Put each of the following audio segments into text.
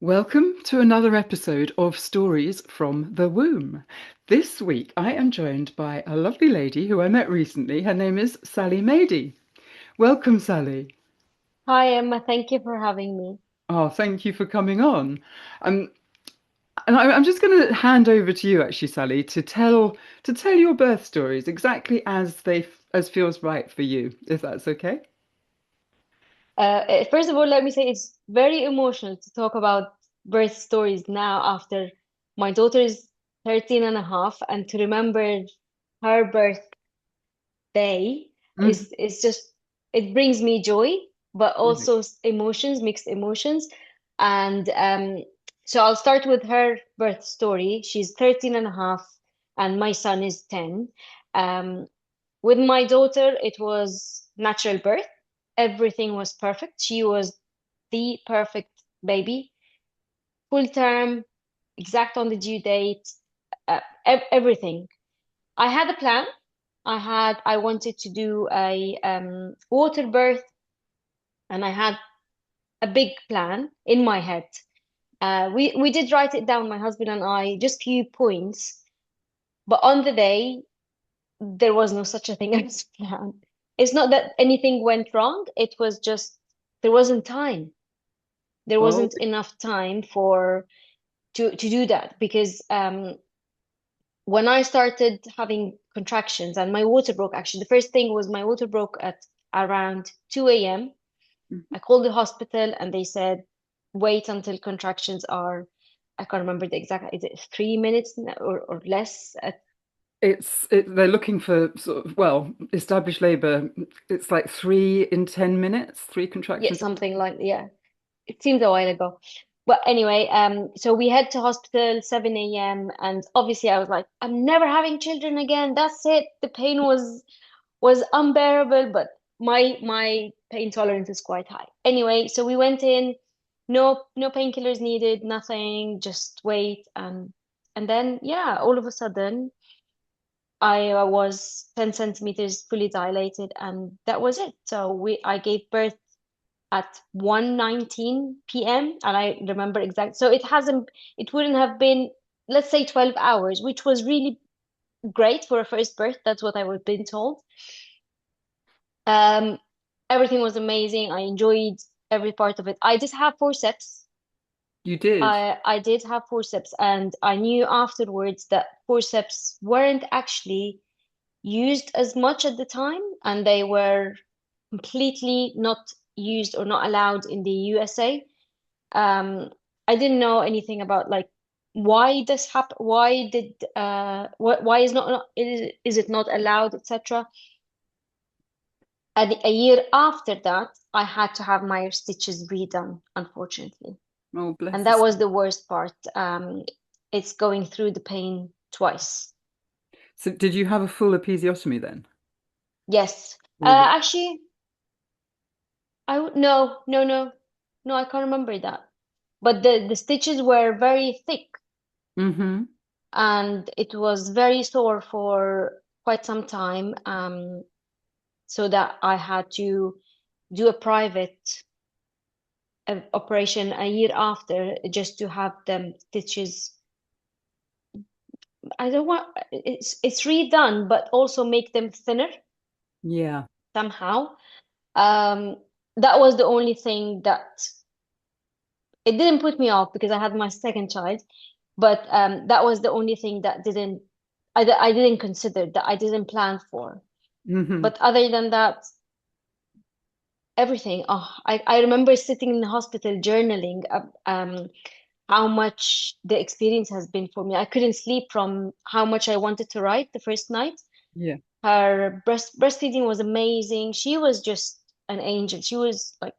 Welcome to another episode of Stories from the Womb. This week I am joined by a lovely lady who I met recently. Her name is Sally Mady. Welcome, Sally. Hi, Emma. Thank you for having me. Oh, thank you for coming on. Um, and I'm just going to hand over to you, actually, Sally, to tell your birth stories exactly as feels right for you, if that's okay. First of all, let me say it's very emotional to talk about birth stories now after my daughter is 13 and a half, and to remember her birthday Mhm. is just, it brings me joy, but Brilliant. also emotions, mixed emotions. And so I'll start with her birth story. She's 13 and a half, and my son is 10. Um, With my daughter, it was natural birth. Everything was perfect. She was the perfect baby, full term, exact on the due date, everything. I had a plan. I wanted to do a water birth, and I had a big plan in my head. We did write it down, my husband and I, just few points. But on the day, there was no such a thing as plan. It's not that anything went wrong. It was just there wasn't time. There Oh, wasn't enough time for to do that because when I started having contractions and my water broke, actually, the first thing was my water broke at around 2 a.m. mhm. I called the hospital and they said, wait until contractions are, I can't remember the exact, is it 3 minutes or less? They're looking for sort of, well, established labour. It's like 3 in 10 minutes, three Yeah, contractions. something like, yeah. It seems a while ago. But anyway, so we head to hospital 7 a.m. and obviously I was like, I'm never having children again. That's it. The pain was unbearable, but my pain tolerance is quite high. Anyway, so we went in, no painkillers needed, nothing, just wait and then yeah, all of a sudden I was 10 centimeters fully dilated and that was it. So we I gave birth at 1:19 p.m. and I remember exact. So it wouldn't have been, let's say 12 hours, which was really great for a first birth. That's what I was being told. Um, Everything was amazing. I enjoyed every part of it. I did have forceps. You did. I did have forceps, and I knew afterwards that forceps weren't actually used as much at the time, and they were completely not used or not allowed in the USA. Um, I didn't know anything about like why this happened, why did why is it not allowed, etc. And a year after that, I had to have my stitches redone, unfortunately, Oh, bless and the that was soul. the worst part. It's going through the pain twice. So, did you have a full episiotomy then? Yes, All the. actually, no, I can't remember that. But the stitches were very thick Mm-hmm. and it was very sore for quite some time. So that I had to do a private operation a year after just to have them stitches. I don't want it's redone, but also make them thinner Yeah. somehow. Um, that was the only thing that it didn't put me off because I had my second child, but that was the only thing that I didn't consider that I didn't plan for. Mm-hmm. But other than that, everything. Oh, I remember sitting in the hospital journaling how much the experience has been for me. I couldn't sleep from how much I wanted to write the first night. Yeah. Her breastfeeding was amazing. She was just an angel. She was like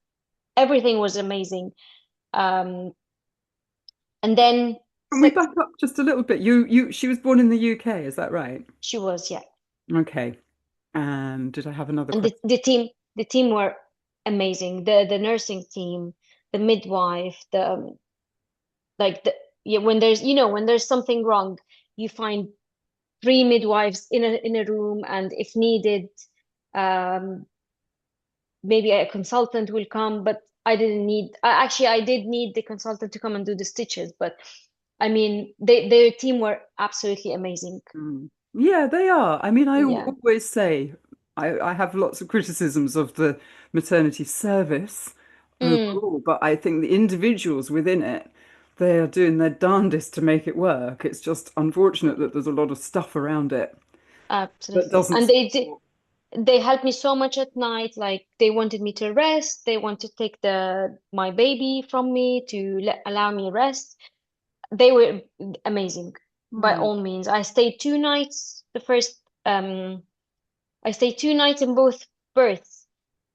everything was amazing. Um, and then Can we sec back up just a little bit? She was born in the UK, is that right? she was, yeah. Okay. And did I have another And question? the team were amazing. The nursing team, the midwife, the like the yeah, when there's when there's something wrong, you find three midwives in a room, and if needed, um, maybe a consultant will come. But I didn't need, actually, I did need the consultant to come and do the stitches, but I mean, their team were absolutely amazing. Mm. Yeah, they are. I mean, I Yeah. always say I have lots of criticisms of the maternity service Mm, overall, but I think the individuals within it, they are doing their darndest to make it work. It's just unfortunate that there's a lot of stuff around it that absolutely. doesn't And support. they helped me so much at night. Like they wanted me to rest. They want to take my baby from me to allow me rest. They were amazing by Hmm. all means. I stayed 2 nights. I stayed 2 nights in both births,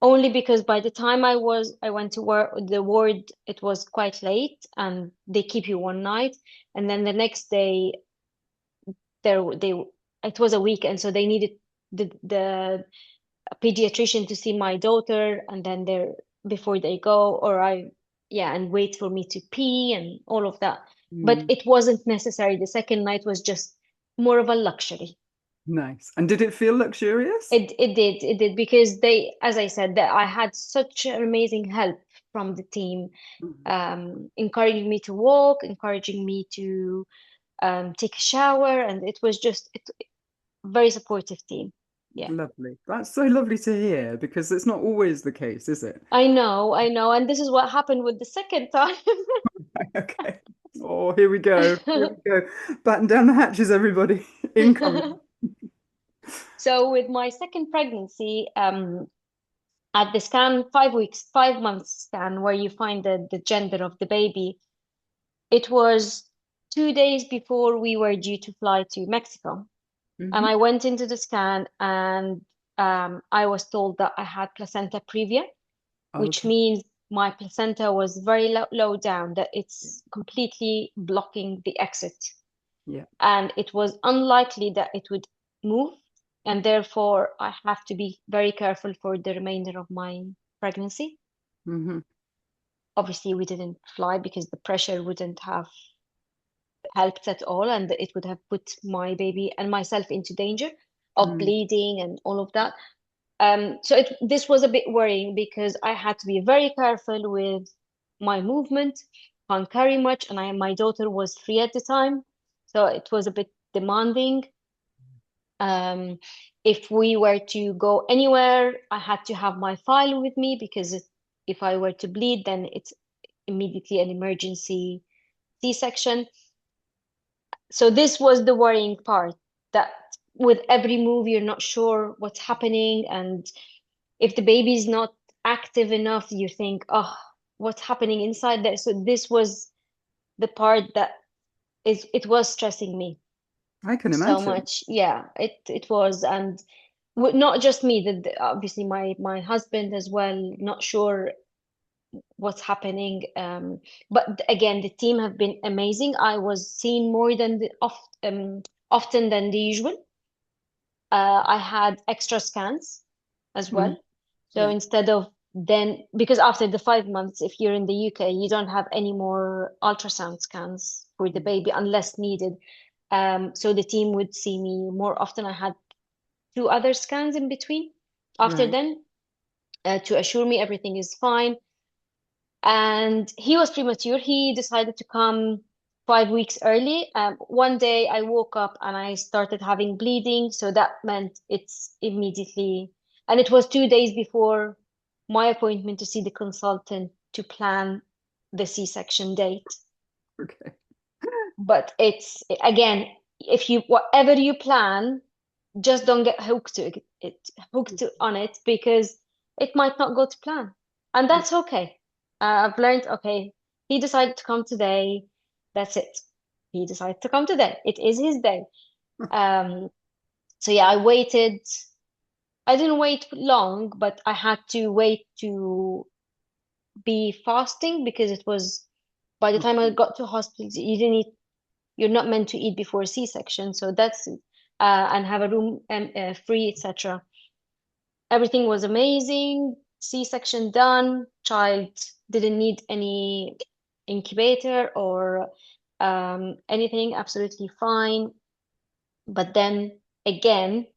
only because by the time I went to work the ward, it was quite late, and they keep you one night, and then the next day they it was a weekend, so they needed the pediatrician to see my daughter, and then they're before they go, or I yeah, and wait for me to pee and all of that. But Hmm. it wasn't necessary. The second night was just more of a luxury. Nice. And did it feel luxurious? It did because they, as I said, that I had such amazing help from the team, Mhm. encouraging me to walk, encouraging me to take a shower, and it was just very supportive team. Yeah, Lovely. That's so lovely to hear because it's not always the case, is it? I know, and this is what happened with the second time. Okay. Oh, here we go. Here we go. Batten down the hatches, everybody. Incoming. So with my second pregnancy, at the scan, 5 weeks, 5 months scan, where you find the gender of the baby, it was 2 days before we were due to fly to Mexico. And Hmm. I went into the scan, and I was told that I had placenta previa, which Okay. means my placenta was very low down, that Yeah. it's completely blocking the exit. Yeah. And it was unlikely that it would move. And therefore, I have to be very careful for the remainder of my pregnancy. Hmm. Obviously, we didn't fly because the pressure wouldn't have helped at all, and it would have put my baby and myself into danger of Mm. bleeding and all of that. So this was a bit worrying because I had to be very careful with my movement, can't carry much, and my daughter was 3 at the time, so it was a bit demanding. Um, if we were to go anywhere, I had to have my file with me because if I were to bleed, then it's immediately an emergency C-section. So this was the worrying part, that with every move, you're not sure what's happening. And if the baby's not active enough, you think, oh, what's happening inside there? So this was the part that it was stressing me I can so imagine. much. Yeah, it was. And not just me, obviously my husband as well, not sure what's happening. But again, the team have been amazing. I was seen more than often than the usual. I had extra scans as Mm. well. So Yeah. instead of then, because after the 5 months, if you're in the UK, you don't have any more ultrasound scans for the Mm. baby unless needed. So the team would see me more often. I had two other scans in between after Right. then, to assure me everything is fine. And he was premature. He decided to come 5 weeks early. One day I woke up and I started having bleeding, so that meant it's immediately, and it was 2 days before my appointment to see the consultant to plan the C-section date. Okay. But it's again, if you whatever you plan, just don't get hooked to on it, because it might not go to plan, and Yeah. that's okay. I've learned, okay, he decided to come today, that's it. He decided to come today, it is his day. So yeah, I didn't wait long, but I had to wait to be fasting because it was, by the time I got to hospital, you didn't eat, you're not meant to eat before C-section, so that's and have a room free, etc. Everything was amazing. C-section done. Child didn't need any incubator or anything. Absolutely fine. But then again,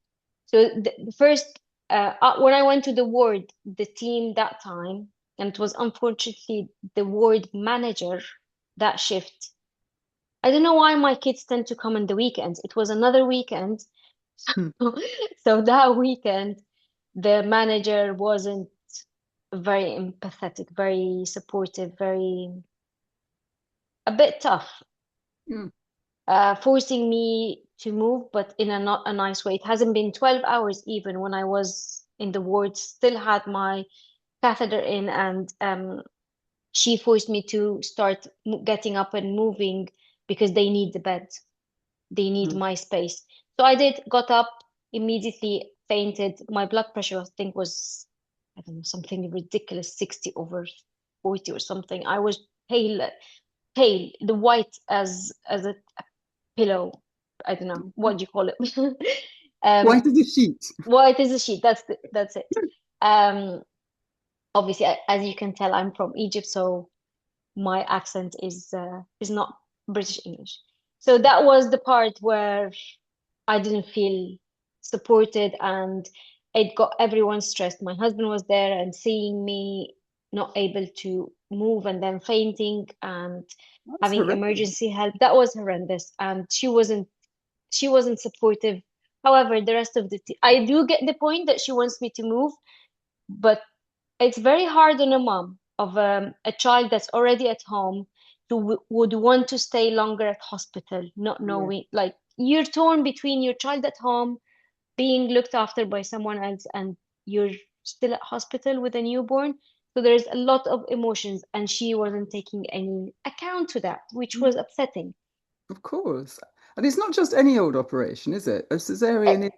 so the first when I went to the ward, the team that time. and it was unfortunately the ward manager that shift. I don't know why my kids tend to come on the weekends. It was another weekend. Hmm. So that weekend, the manager wasn't very empathetic, very supportive, very a bit tough, Hmm. forcing me to move, but in a not a nice way. It hasn't been 12 hours even when I was in the ward, still had my catheter in, and she forced me to start getting up and moving because they need the bed. They need Hmm. my space. So I did, got up, immediately fainted. My blood pressure, I think, was, I don't know, something ridiculous, 60 over 40 or something. I was pale, pale, the white as a pillow. I don't know, what do you call it? White Um, as a sheet. white as a sheet. That's it. Um, Obviously, as you can tell, I'm from Egypt, so my accent is not British English. So that was the part where I didn't feel supported, and it got everyone stressed. My husband was there and seeing me not able to move and then fainting and That's having horrendous. emergency help. That was horrendous, and she wasn't supportive. However, the rest of the I do get the point that she wants me to move, but it's very hard on a mom of a child that's already at home to would want to stay longer at hospital, not Yeah. knowing, like, you're torn between your child at home being looked after by someone else and you're still at hospital with a newborn. So there's a lot of emotions, and she wasn't taking any account to that, which was upsetting. Of course. And it's not just any old operation, is it? A cesarean is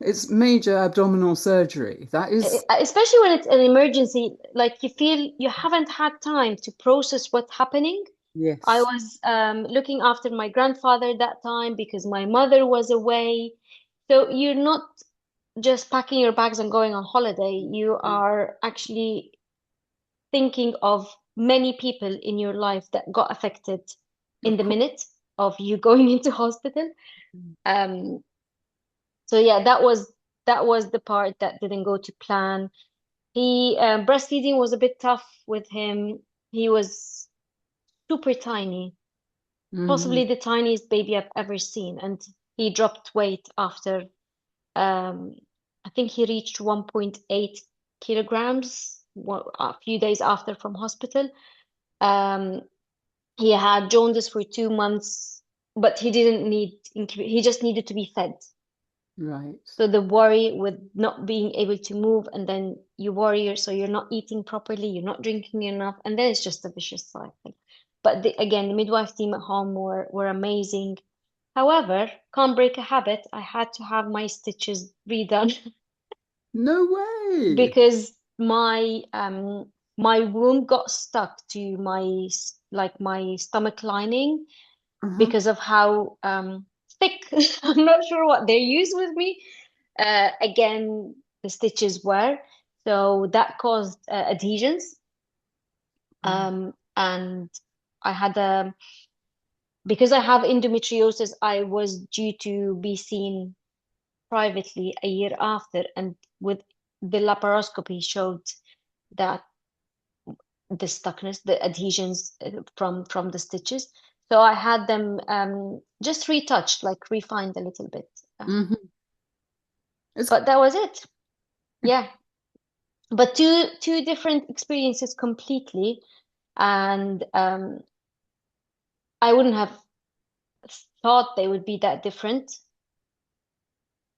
it's major abdominal surgery. That is, Especially when it's an emergency, like you feel you haven't had time to process what's happening. I yes. was looking after my grandfather that time because my mother was away. So you're not just packing your bags and going on holiday. You are actually thinking of many people in your life that got affected in Of the course. minute of you going into hospital. Um, so yeah, that was the part that didn't go to plan. He breastfeeding was a bit tough with him. He was super tiny, Hmm. possibly the tiniest baby I've ever seen, and he dropped weight after um, I think he reached 1.8 kilograms a few days after from hospital. Um, he had jaundice for 2 months, but he didn't need he just needed to be fed. Right. So the worry with not being able to move, and then you worry, so you're not eating properly, you're not drinking enough, and then it's just a vicious cycle. But again, the midwife team at home were amazing. However, can't break a habit. I had to have my stitches redone No way. because my womb got stuck to like my stomach lining Uh-huh. because of how thick. I'm not sure what they use with me. Again, the stitches were, so that caused adhesions. Oh. And I had because I have endometriosis, I was due to be seen privately a year after, and with the laparoscopy showed that the stuckness, the adhesions from the stitches. So I had them just retouched, like refined a little bit. Hmm. It's But that was it. Yeah. But two different experiences completely, and I wouldn't have thought they would be that different.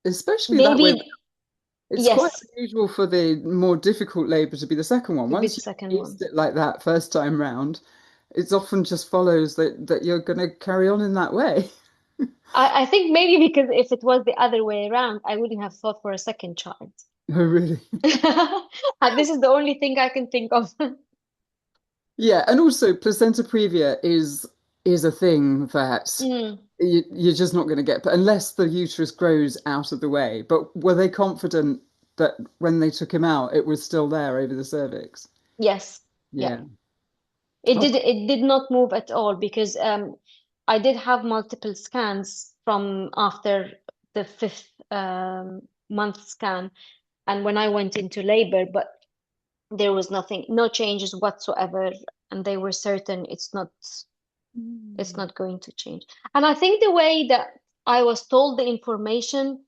especially They that way. did, It's quite yes, unusual for the more difficult labor to be the second one. to be Once the you've second one. aced it like that first time round, it's often just follows that you're going to carry on in that way. I think maybe because if it was the other way around, I wouldn't have thought for a second child. Oh, really? And this is the only thing I can think of. Yeah, and also placenta previa is a thing that Mm, you're just not going to get, but unless the uterus grows out of the way. But were they confident that when they took him out, it was still there over the cervix? yes. Yeah. Yeah. It Oh, did it did not move at all because I did have multiple scans from after the fifth month scan and when I went into labor, but There was nothing, no changes whatsoever, and they were certain it's Mm. not going to change. And I think the way that I was told the information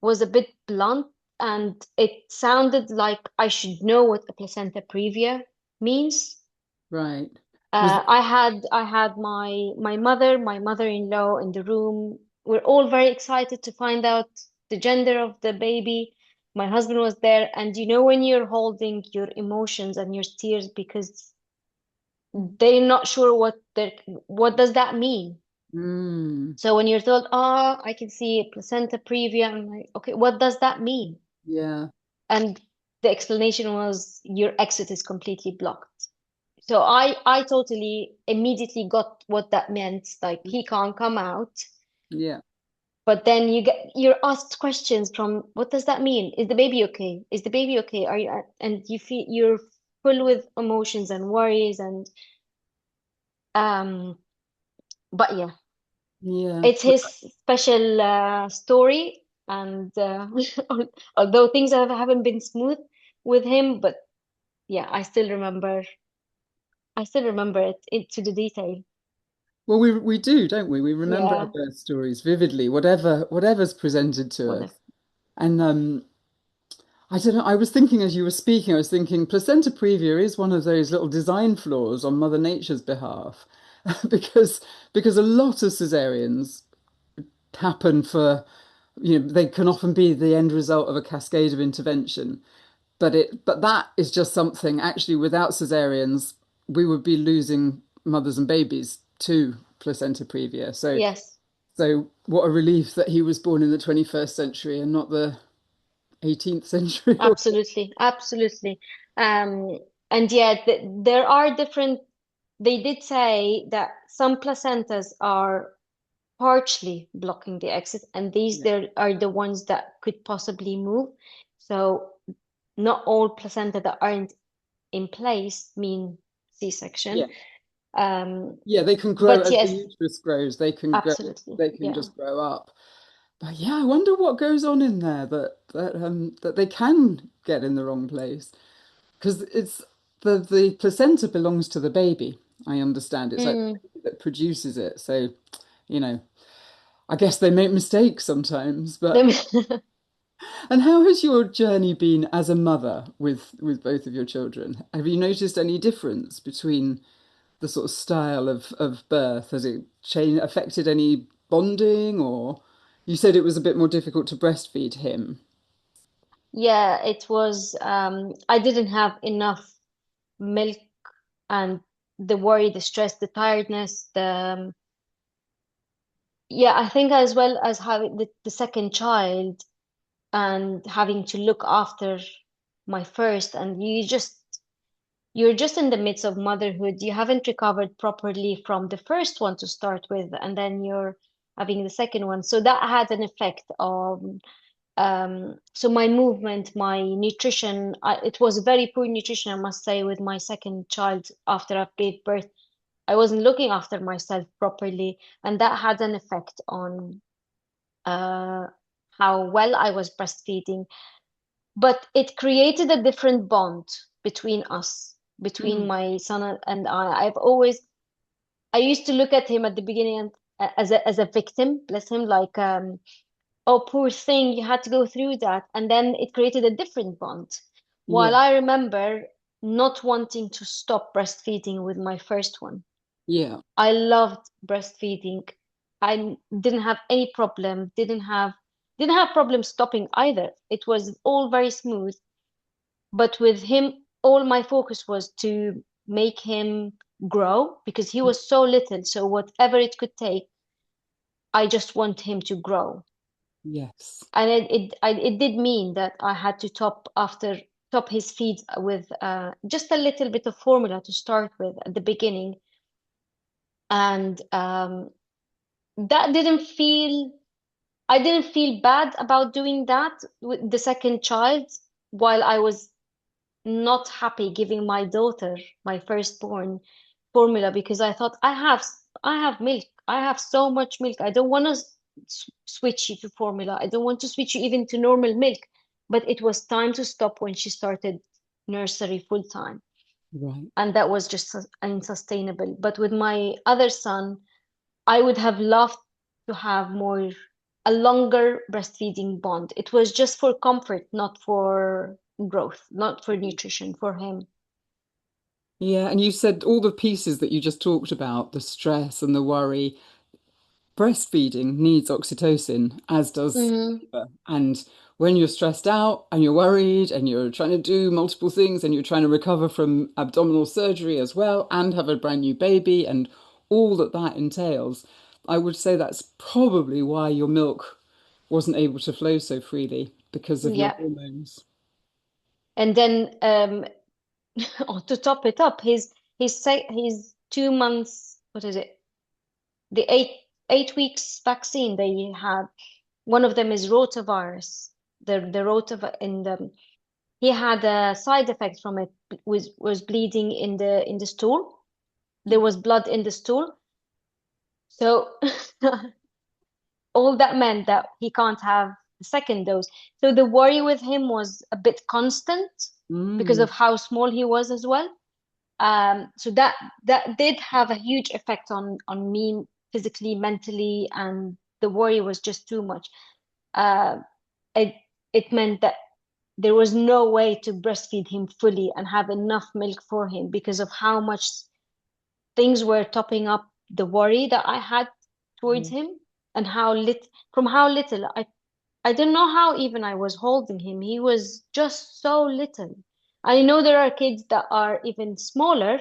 was a bit blunt, and it sounded like I should know what a placenta previa means. Right. Was I had my mother, my mother-in-law in the room. We're all very excited to find out the gender of the baby. My husband was there, and you know when you're holding your emotions and your tears because they're not sure what does that mean. mm, So when you're told, "Oh, I can see a placenta previa," I'm like, "Okay, what does that mean?" yeah, And the explanation was, "Your exit is completely blocked." So I totally immediately got what that meant. Like he can't come out. yeah, But then you're asked questions from, what does that mean? Is the baby okay? Is the baby okay? Are you, and you feel you're full with emotions and worries and um but yeah, yeah. it's his special story, and although things haven't been smooth with him, but yeah, I still remember it to the detail. Well, we do, don't we? We remember our Yeah, birth stories vividly, whatever's presented to whatever. us. And I don't know. I was thinking as you were speaking, I was thinking placenta previa is one of those little design flaws on Mother Nature's behalf, because because a lot of cesareans happen for, they can often be the end result of a cascade of intervention. But that is just something actually without cesareans, we would be losing mothers and babies to placenta previa. Yes. So what a relief that he was born in the 21st century and not the 18th century. Absolutely, absolutely. Um, and yet there are different, they did say that some placentas are partially blocking the exit, and these Yeah. there are the ones that could possibly move. So not all placenta that aren't in place mean Yeah. C-section. Um, Yeah, they can grow but as the yes, uterus grows. absolutely. They can Yeah. just grow up. But yeah, I wonder what goes on in there that they can get in the wrong place. Because it's the placenta belongs to the baby. I understand it's like the Mm. baby that produces it. So, you know, I guess they make mistakes sometimes. But and how has your journey been as a mother with both of your children? Have you noticed any difference between the sort of style of birth? Has it changed, affected any bonding, or you said it was a bit more difficult to breastfeed him? Yeah, it was, I didn't have enough milk, and the worry, the stress, the tiredness, yeah, I think as well as having the second child and having to look after my first, and you're just in the midst of motherhood. You haven't recovered properly from the first one to start with, and then you're having the second one. So that had an effect on so my movement, my nutrition, it was very poor nutrition, I must say, with my second child after I gave birth. I wasn't looking after myself properly, and that had an effect on uh, how well I was breastfeeding. But it created a different bond between us, between Mm, my son and I. I used to look at him at the beginning and, as a victim, bless him, like, oh, poor thing, you had to go through that. And then it created a different bond. While yeah, I remember not wanting to stop breastfeeding with my first one. yeah, I loved breastfeeding. I didn't have any problem, didn't have problem stopping either. It was all very smooth. But with him, all my focus was to make him grow because he was so little. So whatever it could take, I just want him to grow. yes, And it did mean that I had to top his feed with just a little bit of formula to start with at the beginning, and that didn't feel I didn't feel bad about doing that with the second child, while I was not happy giving my daughter, my firstborn, formula, because I thought I have milk. I have so much milk. I don't want to switch you to formula. I don't want to switch you even to normal milk. But it was time to stop when she started. nursery full time, Right. and that was just unsustainable. But with my other son, I would have loved to have more a longer breastfeeding bond. It was just for comfort, not for growth, not for nutrition for him. Yeah, and you said all the pieces that you just talked about, the stress and the worry. Breastfeeding needs oxytocin, as does Hmm. labor. And when you're stressed out and you're worried and you're trying to do multiple things and you're trying to recover from abdominal surgery as well and have a brand new baby and all that that entails, I would say that's probably why your milk wasn't able to flow so freely because of your Yeah. hormones. And then oh, to top it up, his 2 months, what is it? The 8 weeks vaccine they had. One of them is rotavirus. The rota in the he had a side effect from it, was bleeding in the stool. There was blood in the stool. So all that meant that he can't have the second dose. So the worry with him was a bit constant because Mm, of how small he was as well. So that did have a huge effect on me physically, mentally, and the worry was just too much. Uh, it it meant that there was no way to breastfeed him fully and have enough milk for him because of how much things were topping up the worry that I had towards yeah, him, and how little I don't know how even I was holding him. He was just so little. I know there are kids that are even smaller,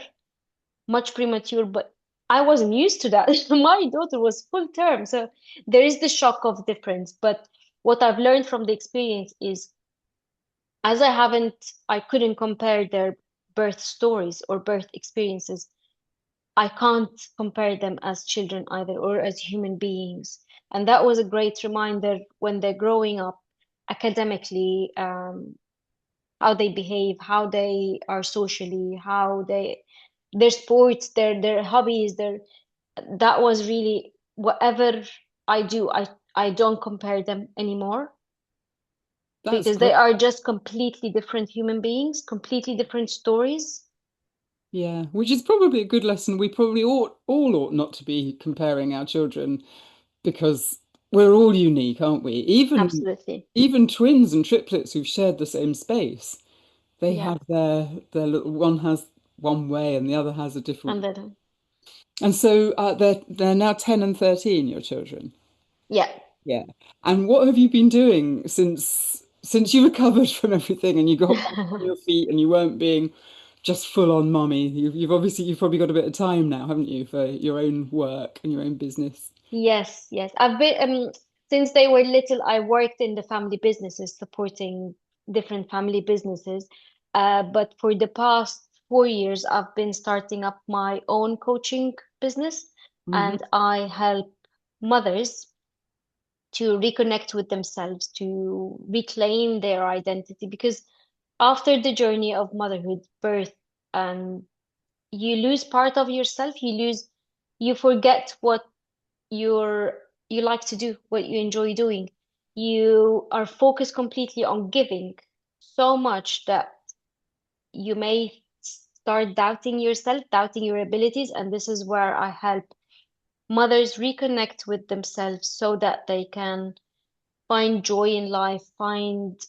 much premature, but I wasn't used to that. My daughter was full term, so there is the shock of difference. But what I've learned from the experience is, as I couldn't compare their birth stories or birth experiences. I can't compare them as children either or as human beings. And that was a great reminder when they're growing up academically, how they behave, how they are socially, their sports, their hobbies, that was really whatever I do, I don't compare them anymore that's because they great. are just completely different human beings, completely different stories. Yeah, which is probably a good lesson. We probably ought not to be comparing our children because we're all unique, aren't we? Absolutely. Even twins and triplets who've shared the same space, they Yeah. have their little one has one way and the other has a different And way. then, And so they're now 10 and 13, your children. yeah. Yeah. And what have you been doing since you recovered from everything and you got back on your feet and you weren't being just full on mummy? You've probably got a bit of time now, haven't you, for your own work and your own business? Yes, yes. I've been since they were little, I worked in the family businesses, supporting different family businesses. But for the past 4 years, I've been starting up my own coaching business, Hmm. and I help mothers to reconnect with themselves, to reclaim their identity. Because after the journey of motherhood, birth, and you lose part of yourself, you forget what you're you like to do, what you enjoy doing. You are focused completely on giving so much that you may start doubting yourself, doubting your abilities, and this is where I help mothers reconnect with themselves so that they can find joy in life, find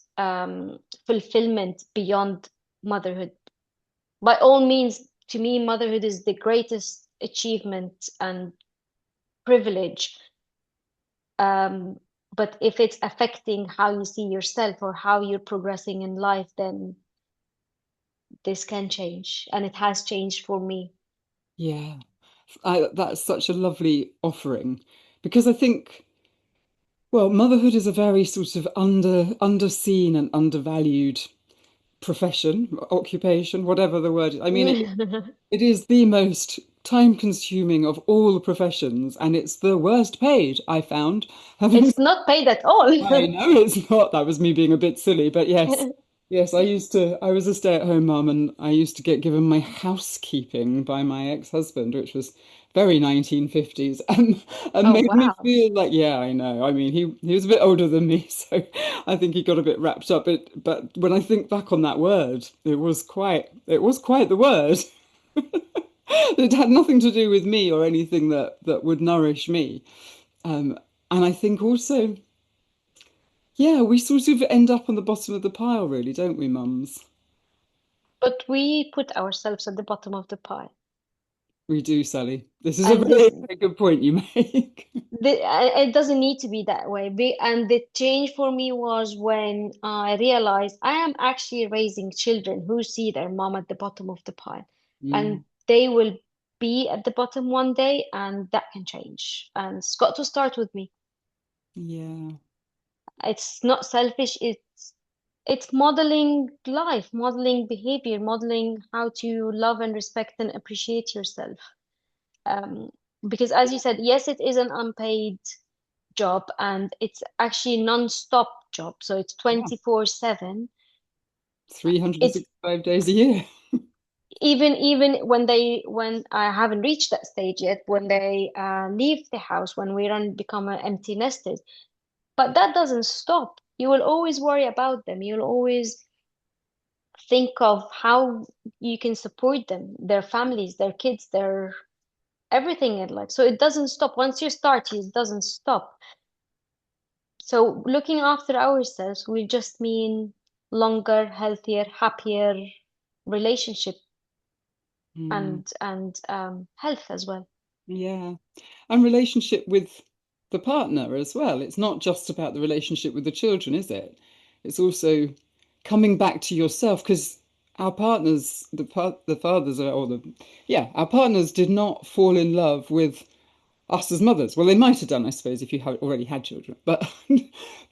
fulfillment beyond motherhood. By all means, to me, motherhood is the greatest achievement and privilege. Um, but if it's affecting how you see yourself or how you're progressing in life, then this can change. And it has changed for me. Yeah. That's such a lovely offering because I think, well, motherhood is a very sort of underseen and undervalued profession, occupation, whatever the word is. I mean, it is the most time consuming of all the professions, and it's the worst paid, I found. Having, It's not paid at all. I know it's not, that was me being a bit silly, but yes. Yes, I was a stay-at-home mum and I used to get given my housekeeping by my ex-husband, which was very 1950s and Oh, made me wow. feel like, yeah, I know. I mean, he was a bit older than me, so I think he got a bit wrapped up. But when I think back on that word, it was quite the word. It had nothing to do with me or anything that would nourish me. Um, and I think also, yeah, we sort of end up on the bottom of the pile, really, don't we, mums? But we put ourselves at the bottom of the pile. We do, Sally. This is a And this, very good point you make. it doesn't need to be that way. And the change for me was when I realized I am actually raising children who see their mom at the bottom of the pile. And Mm, they will be at the bottom one day, and that can change. And it's got to start with me. yeah. It's not selfish, it's modeling life, modeling behavior, modeling how to love and respect and appreciate yourself. Um, because as you said, yes, it is an unpaid job and it's actually non-stop job. So it's Yeah. 24/7. It's 365 days a year. even when I haven't reached that stage yet, when they leave the house, when we run become an empty nesters. But that doesn't stop. You will always worry about them. You'll always think of how you can support them, their families, their kids, their everything in life. So it doesn't stop. Once you start, it doesn't stop. So looking after ourselves will just mean longer, healthier, happier relationship Mm, and health as well. yeah. And relationship with the partner as well. It's not just about the relationship with the children, is it? It's also coming back to yourself because our partners, the fathers are, or the, yeah, our partners did not fall in love with us as mothers. Well, they might have done, I suppose, if you had already had children, but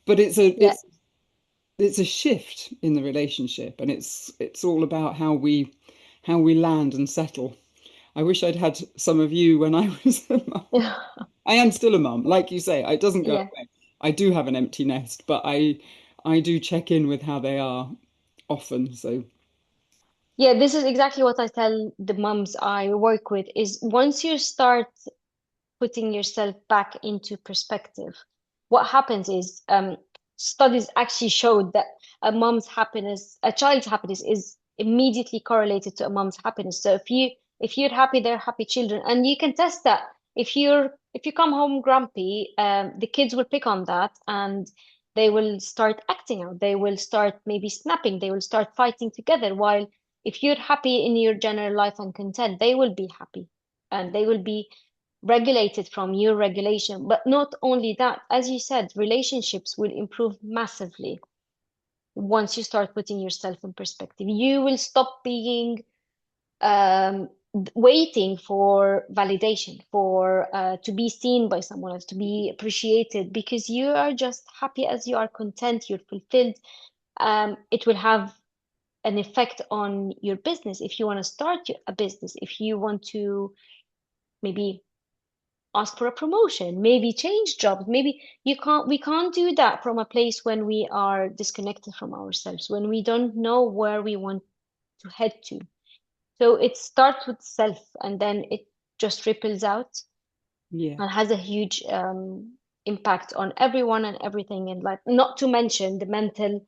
but Yeah. it's a shift in the relationship, and it's all about how we land and settle. I wish I'd had some of you when I was a mum. Yeah. I am still a mum, like you say. It doesn't go Yeah. away. I do have an empty nest, but I do check in with how they are often. So Yeah, this is exactly what I tell the moms I work with is once you start putting yourself back into perspective. What happens is studies actually showed that a child's happiness is immediately correlated to a mom's happiness. So if you're happy, they're happy children, and you can test that. If you come home grumpy, the kids will pick on that and they will start acting out. They will start maybe snapping. They will start fighting together. While if you're happy in your general life and content, they will be happy and they will be regulated from your regulation. But not only that, as you said, relationships will improve massively once you start putting yourself in perspective. You will stop being um, waiting for validation, for to be seen by someone else, to be appreciated, because you are just happy as you are, content, you're fulfilled. It will have an effect on your business if you want to start a business, if you want to maybe ask for a promotion, maybe change jobs. Maybe we can't do that from a place when we are disconnected from ourselves, when we don't know where we want to head to. So it starts with self and then it just ripples out yeah, and has a huge impact on everyone and everything in life, not to mention the mental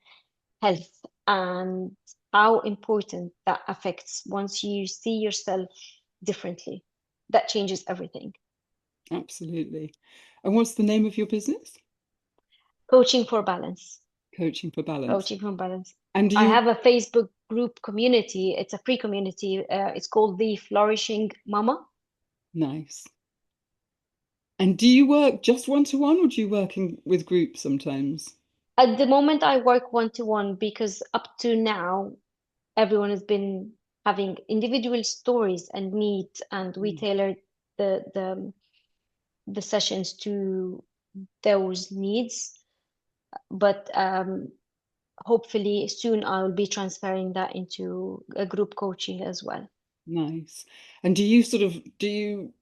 health and how important that affects once you see yourself differently. That changes everything. absolutely. And what's the name of your business? Coaching for balance. Coaching for Balance. Coaching for balance. And do I you have a Facebook group community. It's a free community. It's called the Flourishing Mama. nice. And do you work just one to one or do you work with groups sometimes? At the moment, I work one to one because up to now, everyone has been having individual stories and needs, and we Mm, tailored the sessions to those needs. But hopefully soon I'll be transferring that into a group coaching as well. nice. And do you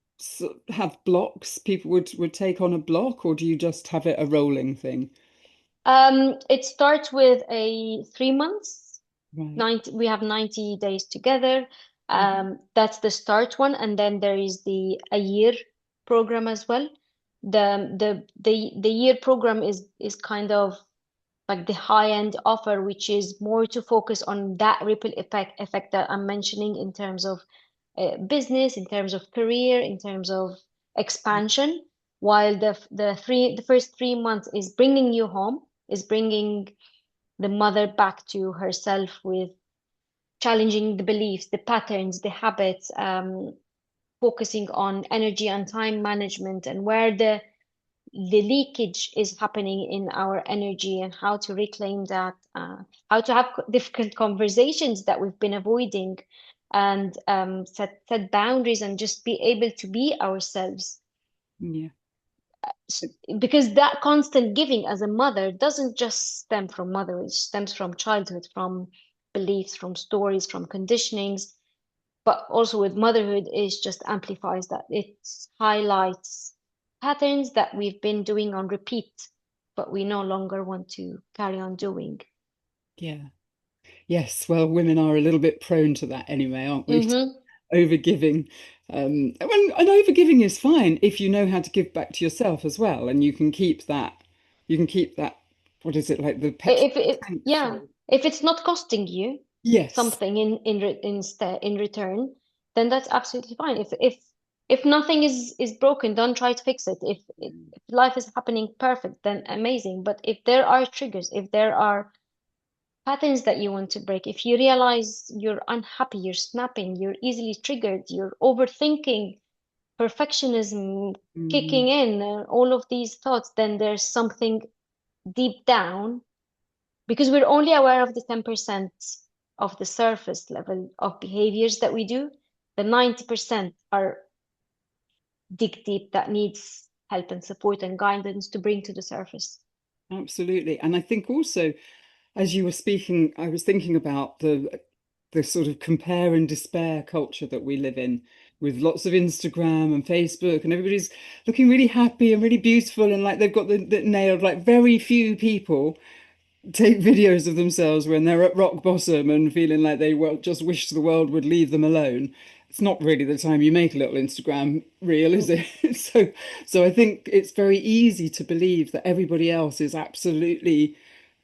have blocks? People would take on a block, or do you just have it a rolling thing? It starts with a 3 months. Right. 90, we have 90 days together. Mhm. That's the start one, and then there is the a year program as well. The year program is kind of like the high end offer, which is more to focus on that ripple effect that I'm mentioning in terms of business, in terms of career, in terms of expansion. While the first 3 months is bringing you home, is bringing the mother back to herself with challenging the beliefs, the patterns, the habits, focusing on energy and time management and where the leakage is happening in our energy and how to reclaim that, how to have difficult conversations that we've been avoiding, and set boundaries and just be able to be ourselves. Yeah. Because that constant giving as a mother doesn't just stem from motherhood, it stems from childhood, from beliefs, from stories, from conditionings. But also with motherhood, it just amplifies that. It highlights patterns that we've been doing on repeat, but we no longer want to carry on doing. Yeah. Yes. Well, women are a little bit prone to that anyway, aren't we? Mm-hmm. Overgiving. And overgiving is fine if you know how to give back to yourself as well, and you can keep that, what is it, like the petrol If it, tank yeah, full. if it's not costing you Yes. something in return, then that's absolutely fine. If nothing is broken, don't try to fix it. If life is happening perfect, then amazing. But if there are triggers, if there are patterns that you want to break, if you realize you're unhappy, you're snapping, you're easily triggered, you're overthinking, perfectionism kicking Mhm. in, all of these thoughts, then there's something deep down, because we're only aware of the 10% of the surface level of behaviors that we do. The 90% are dig deep that needs help and support and guidance to bring to the surface. Absolutely. And I think also, as you were speaking, I was thinking about the sort of compare and despair culture that we live in, with lots of Instagram and Facebook, and everybody's looking really happy and really beautiful, and like they've got the nailed. Like very few people take videos of themselves when they're at rock bottom and feeling like they just wish the world would leave them alone. It's not really the time you make a little Instagram reel, is Mm, it? So I think it's very easy to believe that everybody else is absolutely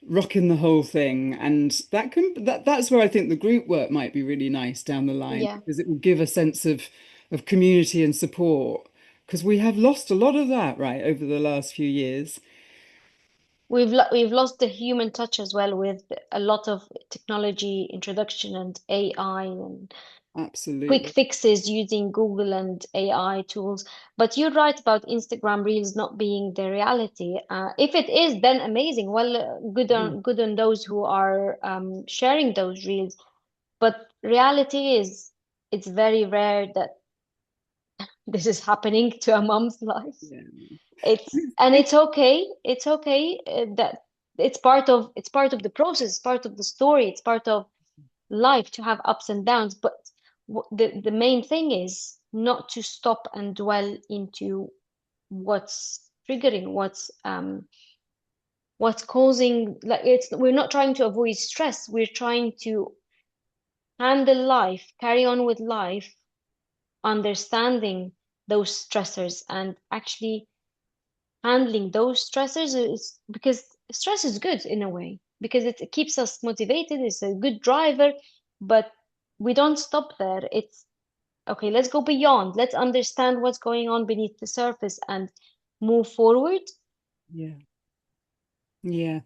rocking the whole thing, and that's where I think the group work might be really nice down the line, yeah. because it will give a sense of community and support, because we have lost a lot of that, right, over the last few years. We've lost the human touch as well with a lot of technology introduction and AI and quick Absolutely. fixes using Google and AI tools. But you're right about Instagram Reels not being the reality. If it is, then amazing. Well, Yeah. good on those who are sharing those reels. But reality is, it's very rare that this is happening to a mom's life. Yeah. It's It's, and it's, it's okay. It's okay that it's part of the process, part of the story. It's part of life to have ups and downs. But the main thing is not to stop and dwell into what's triggering, what's causing. Like it's we're not trying to avoid stress. We're trying to handle life, carry on with life, understanding those stressors and actually handling those stressors is because stress is good in a way because it keeps us motivated. It's a good driver, but we don't stop there. It's okay, let's go beyond. Let's understand what's going on beneath the surface and move forward. yeah. Yeah.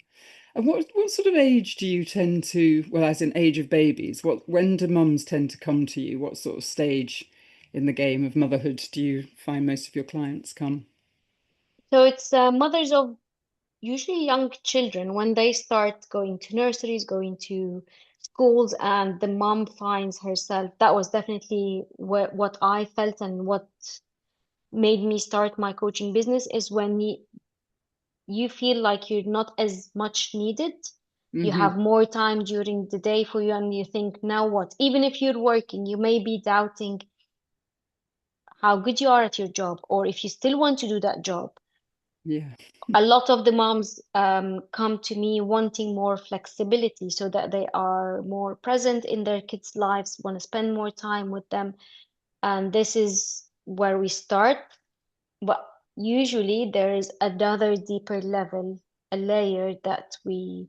And what sort of age do you tend to, well, as in age of babies, when do mums tend to come to you? What sort of stage in the game of motherhood do you find most of your clients come? So it's mothers of usually young children when they start going to nurseries, going to schools, and the mom finds herself. That was definitely what I felt and what made me start my coaching business is when you feel like you're not as much needed. You Hmm. have more time during the day for you, and you think, now what? Even if you're working, you may be doubting how good you are at your job, or if you still want to do that job. Yeah. A lot of the moms come to me wanting more flexibility so that they are more present in their kids' lives, want to spend more time with them. And this is where we start. But usually there is another deeper level, a layer that we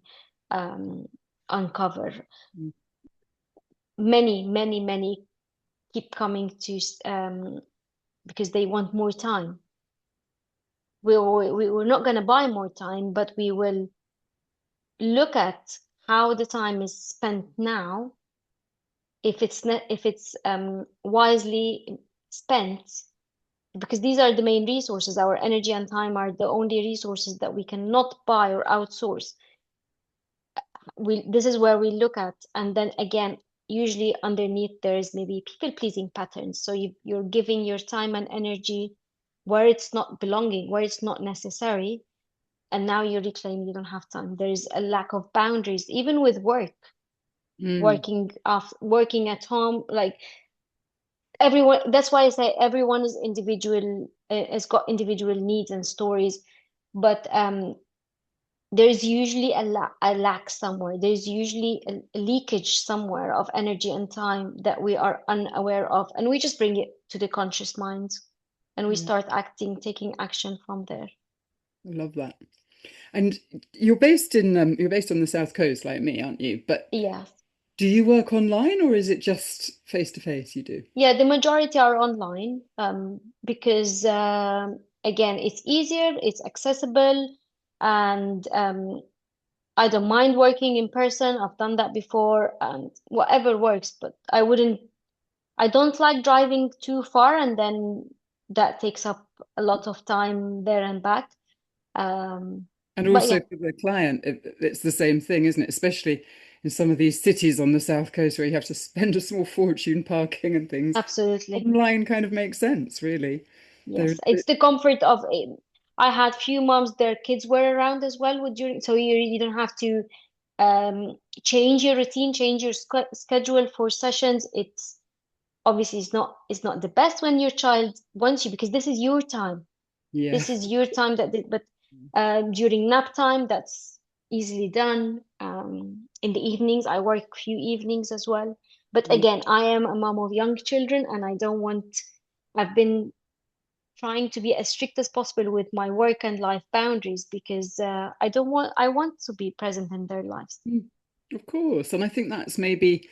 um, uncover. Mm. Many keep coming to because they want more time. We're not going to buy more time, but we will look at how the time is spent now. If it's wisely spent, because these are the main resources. Our energy and time are the only resources that we cannot buy or outsource. This is where we look at, and then again, usually underneath there is maybe people pleasing patterns. So you're giving your time and energy where it's not belonging, where it's not necessary, and now you reclaim you don't have time. There is a lack of boundaries, even with work, Mm. working at home, like everyone. That's why I say everyone is individual, has got individual needs and stories, but there's usually a lack somewhere. There's usually a leakage somewhere of energy and time that we are unaware of, and we just bring it to the conscious mind, and we Yeah. start acting, taking action from there. I love that. And you're based on the South Coast like me, aren't you? But Yes. do you work online or is it just face to face you do? Yeah, the majority are online, because again, it's easier, it's accessible, and I don't mind working in person. I've done that before, and whatever works. But I don't like driving too far, and then that takes up a lot of time there and back. Um, And but also yeah, for the client, it's the same thing, isn't it? Especially in some of these cities on the South Coast where you have to spend a small fortune parking and things. absolutely. Online kind of makes sense, really. There, Yes, it's the comfort of it. I had few moms, their kids were around as well with during, so you don't have to um, change your routine, change your schedule for sessions. It's obviously it's not the best when your child wants you, because this is your time. yeah. This is your time but during nap time, that's easily done. In the evenings, I work few evenings as well. But Yeah. again, I am a mom of young children, and I've been trying to be as strict as possible with my work and life boundaries, because I want to be present in their lives. Mm. Of course. And I think that's maybe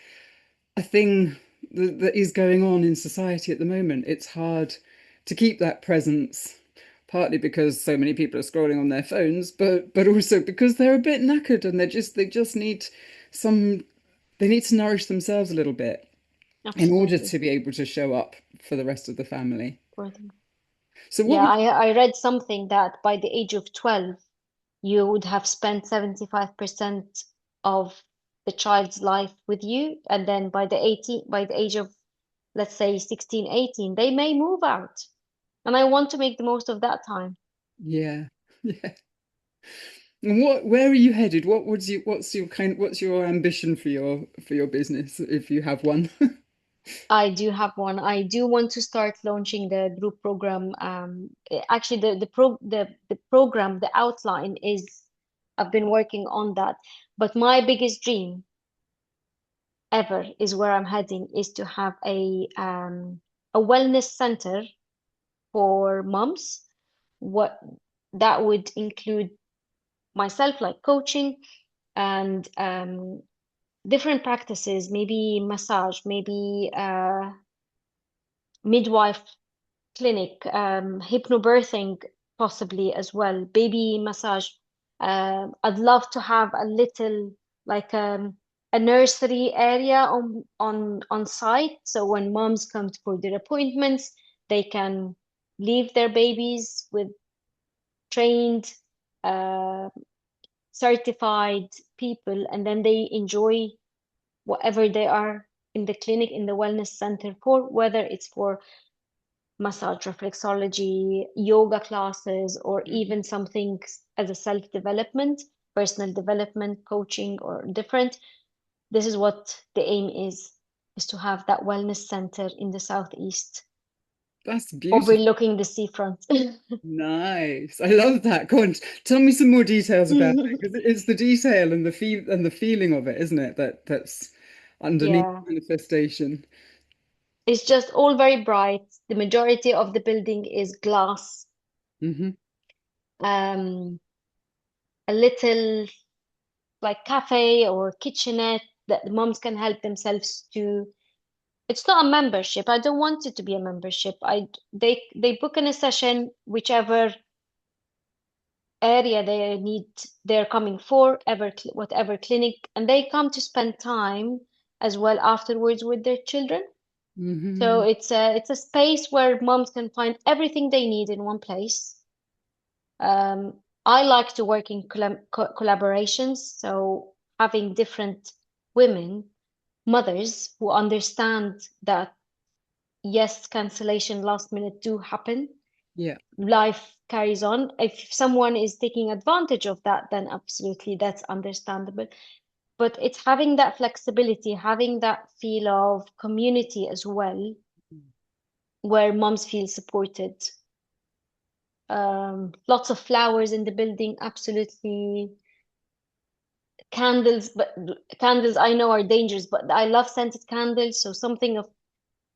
a thing that is going on in society at the moment. It's hard to keep that presence, partly because so many people are scrolling on their phones, but also because they're a bit knackered and they just need some they need to nourish themselves a little bit in order Absolutely. to be able to show up for the rest of the family. For them. So what Yeah, would I read something that by the age of 12, you would have spent 75% of the child's life with you, and then by the age of, let's say, 16, 18, they may move out. And I want to make the most of that time. yeah. Yeah. And where are you headed? What's your ambition for your business if you have one? I do have one. I do want to start launching the group program. Actually, the program, the outline is, I've been working on that. But my biggest dream ever is where I'm heading, is to have a wellness center for moms. What that would include myself, like coaching and different practices, maybe massage, maybe midwife clinic, hypnobirthing possibly as well, baby massage. I'd love to have a little, like a nursery area on site, so when moms come for their appointments, they can leave their babies with trained, uh, certified people, and then they enjoy whatever they are in the clinic, in the wellness center for, whether it's for massage, reflexology, yoga classes, or Mhm. even something as a self-development, personal development, coaching, or different. This is what the aim is to have that wellness center in the Southeast. That's beautiful. overlooking the seafront. Nice. I love that. Go on, tell me some more details about it because it's the detail and the feeling of it, isn't it? That's underneath Yeah, manifestation. it's just all very bright. The majority of the building is glass. Hmm. Um, a little like cafe or kitchenette that the moms can help themselves to. It's not a membership. I don't want it to be a membership. They book in a session, whichever area they need, they're coming for, whatever clinic, and they come to spend time as well afterwards with their children. So Hmm. it's a space where moms can find everything they need in one place. I like to work in collaborations, so having different women, mothers who understand that yes, cancellation last minute do happen. Yeah. Life carries on. If someone is taking advantage of that, then absolutely that's understandable. But it's having that flexibility, having that feel of community as well, where moms feel supported. Lots of flowers in the building, absolutely. Candles, but candles I know are dangerous, but I love scented candles, so something of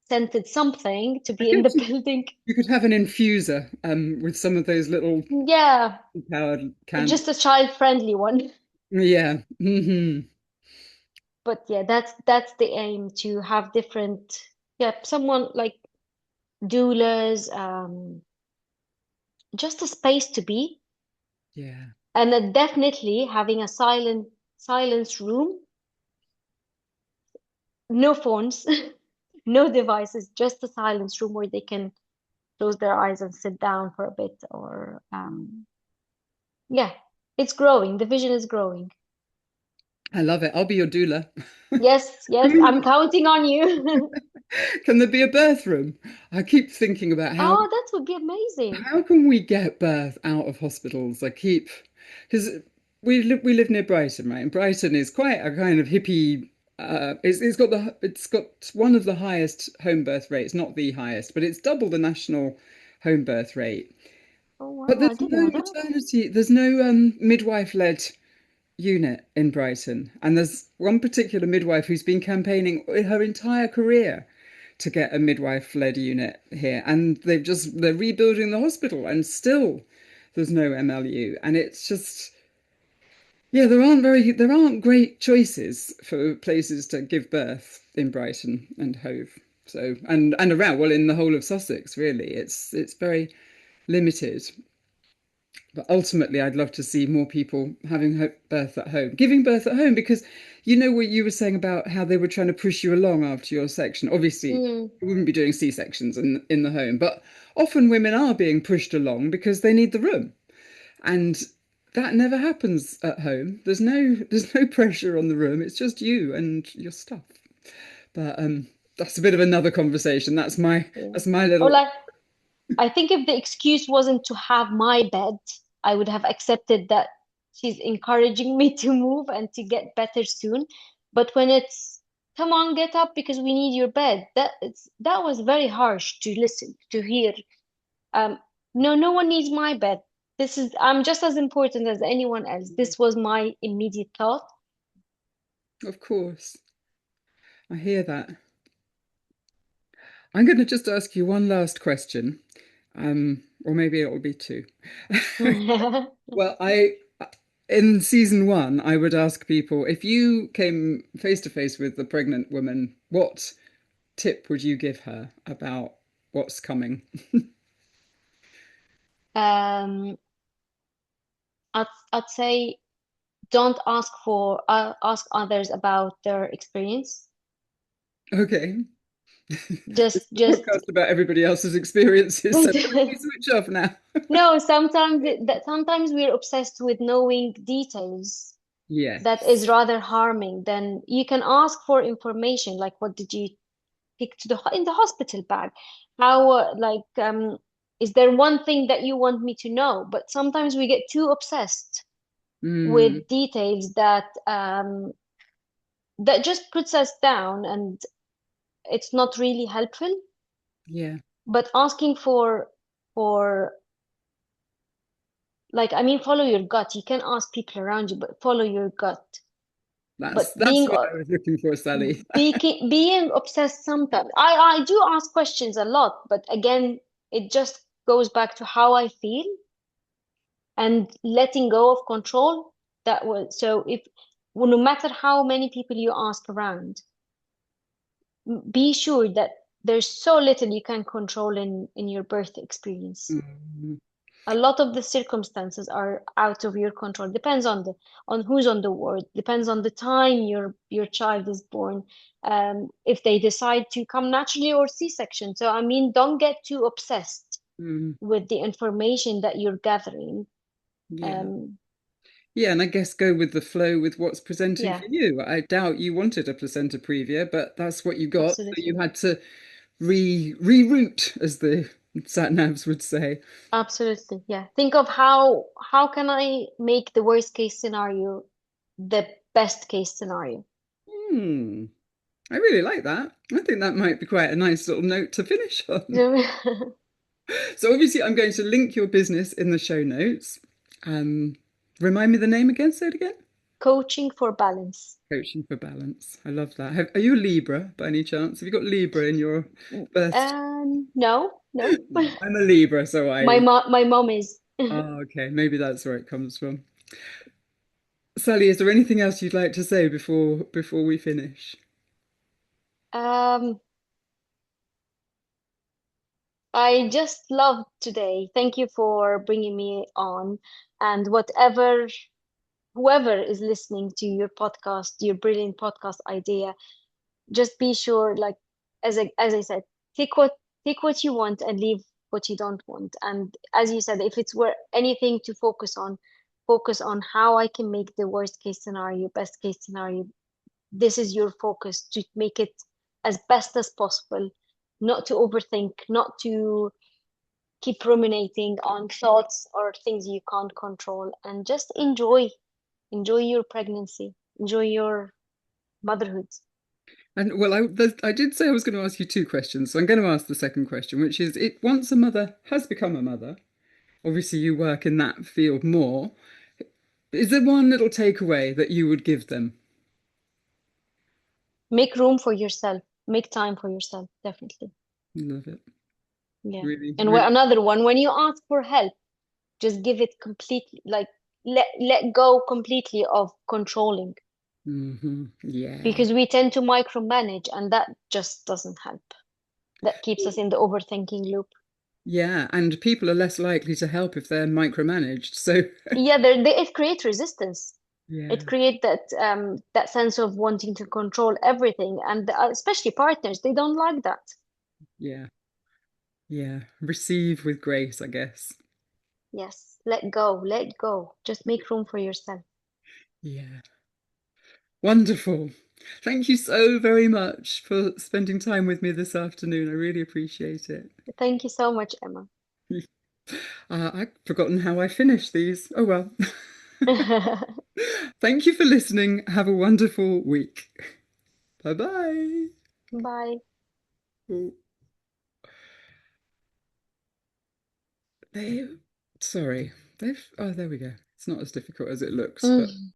scented something to I be in the guess building. you could have an infuser with some of those little Yeah, powered candles. just a child-friendly one. Yeah. Hmm. But yeah, that's the aim, to have different, yeah, someone like doulas, just a space to be, Yeah. and then definitely having a silence room, no phones, no devices, just a silence room where they can close their eyes and sit down for a bit, or yeah, it's growing. The vision is growing. I love it. I'll be your doula. Yes, yes, I'm counting on you. Can there be a birth room? I keep thinking about Oh, that would be amazing. how can we get birth out of hospitals? I keep because we live near Brighton, right? And Brighton is quite a kind of hippie. It's got one of the highest home birth rates, not the highest, but it's double the national home birth rate. Oh But wow, I there's didn't no know that. maternity, there's no midwife-led unit in Brighton. And there's one particular midwife who's been campaigning her entire career to get a midwife-led unit here. And they're rebuilding the hospital and still there's no MLU. And it's just, yeah, there aren't great choices for places to give birth in Brighton and Hove. So and around, well, in the whole of Sussex, really. It's very limited. But ultimately, I'd love to see more people having birth at home, giving birth at home, because you know what you were saying about how they were trying to push you along after your section. Obviously, Mm, you wouldn't be doing C-sections in the home, but often women are being pushed along because they need the room, and that never happens at home. There's no pressure on the room. It's just you and your stuff. But that's a bit of another conversation. yeah. That's my Or little. like, I think if the excuse wasn't to have my bed, I would have accepted that she's encouraging me to move and to get better soon. But when it's, come on, get up because we need your bed, that was very harsh to listen, to hear. Um, no, no one needs my bed. I'm just as important as anyone else. This was my immediate thought. Of course, I hear that. I'm going to just ask you one last question, or maybe it will be two. Well, in season one, I would ask people if you came face to face with a pregnant woman, what tip would you give her about what's coming? Um, I'd say don't ask others about their experience. Okay, it's Just a just podcast about everybody else's experiences, so please switch off now. no, sometimes we're obsessed with knowing details that is Yes. rather harming. Then you can ask for information like what did you pick in the hospital bag? How is there one thing that you want me to know? But sometimes we get too obsessed Mm, with details that just puts us down, and it's not really helpful. yeah. But asking for like, I mean, follow your gut. You can ask people around you, but follow your gut. But That's what I was looking for, Sally. being obsessed sometimes. I do ask questions a lot, but again, it just goes back to how I feel and letting go of control. That was so if well, no matter how many people you ask around, be sure that there's so little you can control in your birth experience. Mm, A lot of the circumstances are out of your control. Depends on the on who's on the ward. Depends on the time your child is born. If they decide to come naturally or C-section. So I mean, don't get too obsessed mm, with the information that you're gathering. yeah. Um, Yeah, and I guess go with the flow with what's presenting yeah, for you. I doubt you wanted a placenta previa, but that's what you got. So absolutely. you had to reroute, as the sat navs would say. Absolutely. Yeah. Think of how can I make the worst case scenario the best case scenario? Hmm. I really like that. I think that might be quite a nice little note to finish on. So obviously, I'm going to link your business in the show notes. Um, Remind me the name again. Say it again. Coaching for balance. Coaching for balance. I love that. Are you a Libra by any chance? Have you got Libra in your birth? No, no. No, I'm a Libra, so My mom is. Oh, okay. Maybe that's where it comes from. Sally, is there anything else you'd like to say before we finish? Um, I just loved today. Thank you for bringing me on. And whoever is listening to your podcast, your brilliant podcast idea, just be sure, like as I said, take what you want and leave what you don't want. And as you said, if it's where anything to focus on how I can make the worst case scenario, best case scenario. This is your focus to make it as best as possible, not to overthink, not to keep ruminating on thoughts or things you can't control, and just enjoy your pregnancy, enjoy your motherhood. And well, I did say I was going to ask you two questions, so I'm going to ask the second question, which is: it once a mother has become a mother, obviously you work in that field more. Is there one little takeaway that you would give them? Make room for yourself, make time for yourself, definitely. Love it. Yeah. Really, And really. another one, when you ask for help, just give it completely, like let go completely of controlling, Yeah. because we tend to micromanage and that just doesn't help. That keeps us in the overthinking loop. Yeah, and people are less likely to help if they're micromanaged. So, Yeah, it creates resistance. yeah, It creates that sense of wanting to control everything, and especially partners, they don't like that. yeah, yeah. Receive with grace, I guess. Yes, let go, let go. Just make room for yourself. Yeah. Wonderful. Thank you so very much for spending time with me this afternoon. I really appreciate it. Thank you so much, Emma. I've forgotten how I finish these. Oh well. Thank you for listening. Have a wonderful week. Bye bye. Bye. Oh, they, sorry. Oh, there we go. It's not as difficult as it looks, but. Mm.